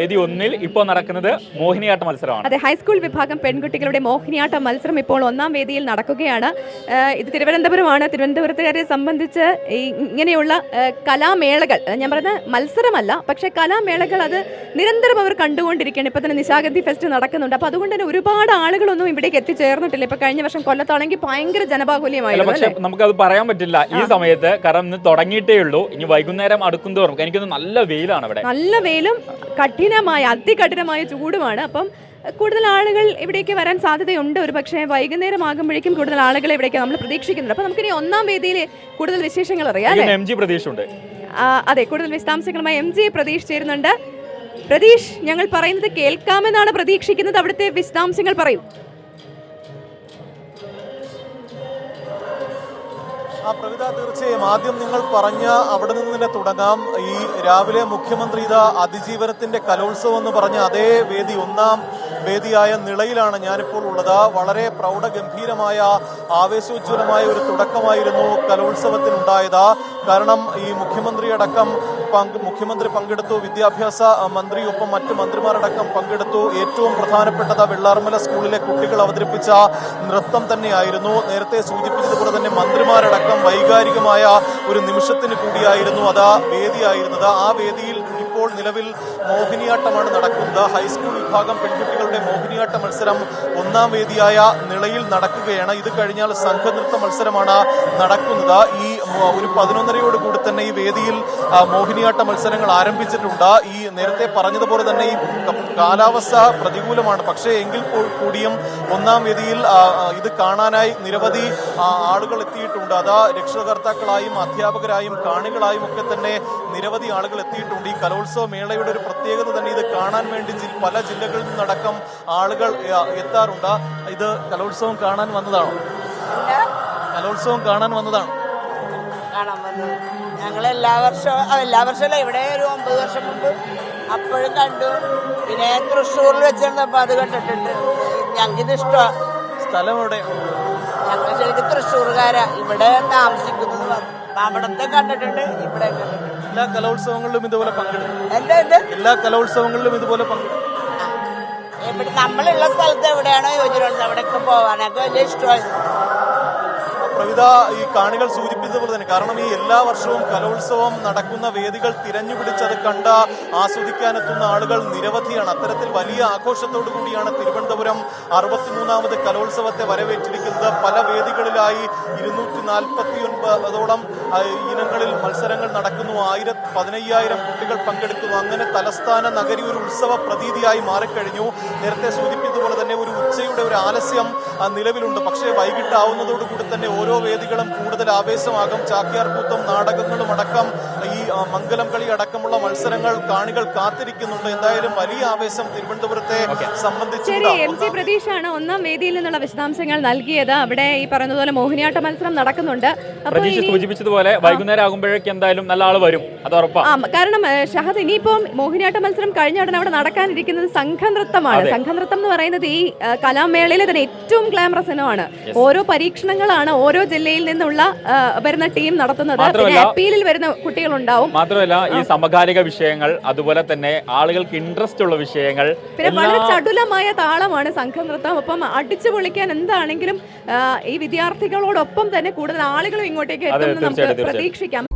വേദി ഒന്നിൽ ഇപ്പോൾ നടക്കുന്നത് മോഹിനിയാട്ട മത്സരമാണ്. അതെ, ഹൈസ്കൂൾ വിഭാഗം പെൺകുട്ടികളുടെ മോഹിനിയാട്ട മത്സരം ഇപ്പോൾ ഒന്നാം വേദിയിൽ നടക്കുകയാണ്. ഇത് തിരുവനന്തപുരമാണ്. തിരുവനന്തപുരത്തുകാരെ സംബന്ധിച്ച് ഇങ്ങനെയുള്ള കലാമേളകൾ, ഞാൻ പറയുന്ന മത്സരമല്ല, പക്ഷേ കലാമേളകൾ അത് നിരന്തരം അവർ കണ്ടുകൊണ്ടിരിക്കുകയാണ്. ഇപ്പോൾ തന്നെ നിശാഗന്ധി ഫെസ്റ്റ് നടക്കുന്നുണ്ട്. അപ്പോൾ അതുകൊണ്ട് തന്നെ ഒരുപാട് ആളുകളൊന്നും ഇവിടേക്ക് എത്തിച്ചേർന്നിട്ടില്ല. ഇപ്പോൾ കഴിഞ്ഞ വർഷം കൊല്ലത്താണെങ്കിൽ ഭയങ്കര ജനബാഹുല്യമായിരുന്നു. പക്ഷേ നമുക്കത് പറയാൻ പറ്റില്ല ഈ സമയത്ത്, കാരണം ഇന്ന് തുടങ്ങിയിട്ടേ ഉള്ളൂ. ഇനി വൈകുന്നേരം അടുക്കുന്തോറും എനിക്കൊന്ന് നല്ല വെയിലാണ് ഇവിടെ, നല്ല വെയിലും അതികഠിനമായ ചൂടുമാണ്. അപ്പം കൂടുതൽ ആളുകൾ ഇവിടേക്ക് വരാൻ സാധ്യതയുണ്ട്. ഒരു പക്ഷേ വൈകുന്നേരം ആകുമ്പോഴേക്കും കൂടുതൽ ആളുകൾ ഇവിടേക്ക് നമ്മൾ പ്രതീക്ഷിക്കുന്നുണ്ട്. അപ്പോൾ നമുക്കിനി ഒന്നാം വേദിയിൽ കൂടുതൽ വിശേഷങ്ങൾ അറിയാം. MG പ്രതീക്ഷയുണ്ട്. അതെ, കൂടുതൽ വിശദാംശങ്ങളുമായി MG പ്രതീക്ഷ ചേരുന്നുണ്ട്. പ്രതീഷ്, ഞങ്ങൾ പറയുന്നത് കേൾക്കാമെന്നാണ് പ്രതീക്ഷിക്കുന്നത്. അവിടുത്തെ വിശദാംശങ്ങൾ പറയൂ. പ്രവിത, തീർച്ചയായും ആദ്യം നിങ്ങൾ പറഞ്ഞ അവിടെ നിന്ന് തന്നെ തുടങ്ങാം. ഈ രാവിലെ മുഖ്യമന്ത്രി അതിജീവനത്തിന്റെ കലോത്സവം എന്ന് പറഞ്ഞ അതേ വേദി, ഒന്നാം വേദിയായ നിളയിലാണ് ഞാനിപ്പോൾ ഉള്ളത്. വളരെ പ്രൗഢഗംഭീരമായ ആവേശോജ്വലമായ ഒരു തുടക്കമായിരുന്നു കലോത്സവത്തിനുണ്ടായത്. കാരണം ഈ മുഖ്യമന്ത്രി പങ്കെടുത്തു, വിദ്യാഭ്യാസ മന്ത്രിയൊപ്പം മറ്റ് മന്ത്രിമാരടക്കം പങ്കെടുത്തു. ഏറ്റവും പ്രധാനപ്പെട്ടത് വെള്ളാർമല സ്കൂളിലെ കുട്ടികൾ അവതരിപ്പിച്ച നൃത്തം തന്നെയായിരുന്നു. നേരത്തെ സൂചിപ്പിച്ചതുപോലെ തന്നെ മന്ത്രിമാരടക്കം വൈകാരികമായ ഒരു നിമിഷത്തിന് കൂടിയായിരുന്നു അത് വേദിയായിരുന്നത്. ആ വേദിയിൽ ഇപ്പോൾ നിലവിൽ മോഹിനിയാട്ടമാണ് നടക്കുന്നത്. ഹൈസ്കൂൾ വിഭാഗം പെൺകുട്ടികളുടെ മോഹിനിയാട്ട മത്സരം ഒന്നാം വേദിയായ നിളയിൽ നടക്കുകയാണ്. ഇത് കഴിഞ്ഞാൽ സംഘനൃത്ത മത്സരമാണ് നടക്കുന്നത്. ഈ ഒരു 11:30 തന്നെ ഈ വേദിയിൽ മോഹിനിയാട്ട മത്സരങ്ങൾ ആരംഭിച്ചിട്ടുണ്ട്. ഈ നേരത്തെ പറഞ്ഞതുപോലെ തന്നെ ഈ കാലാവസ്ഥ പ്രതികൂലമാണ്. പക്ഷേ എങ്കിൽ കൂടിയും ഒന്നാം വേദിയിൽ ഇത് കാണാനായി നിരവധി ആളുകൾ എത്തിയിട്ടുണ്ട്. അത് രക്ഷകർത്താക്കളായും അധ്യാപകരായും കാണികളായും ഒക്കെ തന്നെ നിരവധി ആളുകൾ എത്തിയിട്ടുണ്ട്. ഈ കലോത്സവ മേളയുടെ ഒരു പ്രത്യേകത തന്നെ ഇത് കാണാൻ വേണ്ടി പല ജില്ലകളിൽ നിന്നടക്കം ആളുകൾ എത്താറുണ്ട്. ഇത് കലോത്സവം കാണാൻ വന്നതാണോ? ഞങ്ങൾ എല്ലാ വർഷവും ഇവിടെ ഒരു 9 വർഷം മുമ്പ് അപ്പോഴും കണ്ടു. പിന്നെ തൃശ്ശൂരിൽ വെച്ചിരുന്നപ്പോ അത് കണ്ടിട്ടുണ്ട്. ഞങ്ങൾക്കിത് ഇഷ്ടമാണ്. സ്ഥലം എവിടെ? ഞങ്ങൾ ശരിക്കും തൃശ്ശൂർക്കാരാ, ഇവിടെ താമസിക്കുന്നത്. അവിടത്തെ കണ്ടിട്ടുണ്ട്, ഇവിടെ എല്ലാ കലോത്സവങ്ങളിലും ഇതുപോലെ പങ്കെടുക്കും. നമ്മളുള്ള സ്ഥലത്ത് എവിടെയാണോ യോജന അവിടെയൊക്കെ പോവാനൊക്കെ വലിയ ഇഷ്ടമായിരുന്നു. പ്രവിത, ഈ കാണികൾ സൂചിപ്പിച്ചതുപോലെ തന്നെ, കാരണം ഈ എല്ലാ വർഷവും കലോത്സവം നടക്കുന്ന വേദികൾ തിരഞ്ഞുപിടിച്ച് അത് കണ്ട് ആസ്വദിക്കാനെത്തുന്ന ആളുകൾ നിരവധിയാണ്. അത്തരത്തിൽ വലിയ ആഘോഷത്തോടു കൂടിയാണ് തിരുവനന്തപുരം 63ാമത് കലോത്സവത്തെ വരവേറ്റിരിക്കുന്നത്. പല വേദികളിലായി 249 ഇനങ്ങളിൽ മത്സരങ്ങൾ നടക്കുന്നു. 15,000 കുട്ടികൾ പങ്കെടുക്കുന്നു. അങ്ങനെ തലസ്ഥാന നഗരി ഒരു ഉത്സവ പ്രതീതിയായി മാറിക്കഴിഞ്ഞു. നേരത്തെ സൂചിപ്പിച്ചതുപോലെ തന്നെ ഒരു ഉച്ചയുടെ ഒരു ആലസ്യം നിലവിലുണ്ട്. പക്ഷേ വൈകിട്ടാവുന്നതോടുകൂടി തന്നെ ഓരോ വേദികളും കൂടുതൽ ആവേശമാകും. ചാക്യാർകൂത്തും നാടകങ്ങളും അടക്കം ഈ മംഗലം കളി അടക്കമുള്ള മത്സരങ്ങൾ കാണികൾ കാത്തിരിക്കുന്നുണ്ട്. എന്തായാലും വലിയ ആവേശം തിരുവനന്തപുരത്തെ സംബന്ധിച്ചുണ്ട്. MG പ്രതീക്ഷാണ് ഒന്നാം വേദിയിൽ നിന്നുള്ള വിശദാംശങ്ങൾ നൽകിയത്. അവിടെ ഈ പറയുന്നതുപോലെ മോഹിനിയാട്ട മത്സരം നടക്കുന്നുണ്ട്. സൂചിപ്പിച്ചതുപോലെ വൈകുന്നേരം ആകുമ്പോഴേക്കും എന്തായാലും നല്ല ആള് വരും, അത് ഉറപ്പാണ്. കാരണം ഷഹദ്, ഇനിയിപ്പം മോഹിനിയാട്ട മത്സരം കഴിഞ്ഞ ഉടനെ അവിടെ നടക്കാനിരിക്കുന്നത് സംഘനൃത്തമാണ്. സംഘനൃത്തം എന്ന് പറയുന്നത് ഈ കലാമേളയിലെ തന്നെ ഏറ്റവും ഗ്ലാമറസ് ഇനമാണ്. ഓരോ പരീക്ഷണങ്ങളാണ് ഓരോ ജില്ലയിൽ നിന്നുള്ള വരുന്ന ടീം നടത്തുന്നത്. അപ്പീലിൽ വരുന്ന കുട്ടികളുണ്ടാവും. മാത്രമല്ല ഈ സമകാലിക വിഷയങ്ങൾ, അതുപോലെ തന്നെ ആളുകൾക്ക് ഇൻട്രസ്റ്റ് ഉള്ള വിഷയങ്ങൾ, പിന്നെ വളരെ ചടുലമായ താളമാണ് സംഘനൃത്തം. ഒപ്പം അടിച്ചു പൊളിക്കാൻ എന്താണെങ്കിലും ഈ വിദ്യാർത്ഥികളോടൊപ്പം തന്നെ കൂടുതൽ ആളുകളും ഇങ്ങോട്ടേക്ക് എത്തുമെന്ന് നമുക്ക് പ്രതീക്ഷിക്കാം.